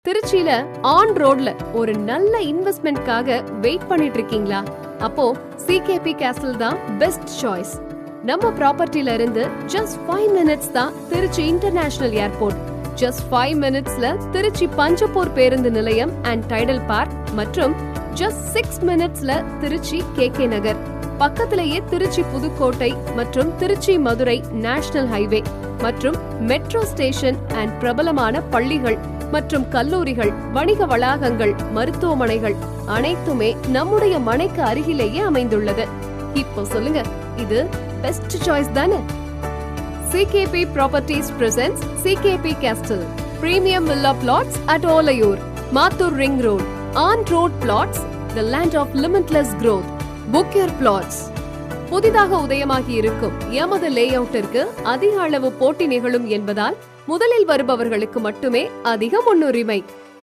திருச்சியில ஆன் ரோட்ல ஒரு நல்ல இன்வெஸ்ட்மெண்ட்காக வெயிட் பண்ணிட்டு இருக்கீங்களா? அப்போ சிகேபி கேஸ்டில் தான் பெஸ்ட் சாய்ஸ். நம்ம ப்ராப்பர்ட்டில இருந்து ஜஸ்ட் 5 மினிட்ஸ் தான் திருச்சி இன்டர்நேஷனல் ஏர்போர்ட். ஜஸ்ட் 5 மினிட்ஸ்ல திருச்சி பஞ்சப்பூர் பேருந்து நிலையம் அண்ட் டைடல் பார்க் மற்றும் ஜஸ்ட் 6 மினிட்ஸ்ல திருச்சி கேகே நகர். பக்கத்திலேயே திருச்சி புதுக்கோட்டை மற்றும் திருச்சி மதுரை நேஷனல் ஹைவே மற்றும் மெட்ரோ ஸ்டேஷன் அண்ட் பிரபலமான பள்ளிகள் மற்றும் கல்லூரிகள், வணிக வளாகங்கள், மருத்துவமனைகள் அனைத்துமே நம்முடைய மனைக்கு அருகிலேயே அமைந்துள்ளது. இப்போ சொல்லுங்க, இது பெஸ்ட் சாய்ஸ் தானே? CKP properties presents CKP castle premium villa plots at Olaiyur, Mathur ring road, on road plots, the land of limitless growth. Book your plots. புதிதாக உதயமாகி இருக்கும் எமது லேஅவுட்டிற்கு அதிக அளவு போட்டி நிகழும் என்பதால் முதலில் வருபவர்களுக்கு மட்டுமே அதிக முன்னுரிமை.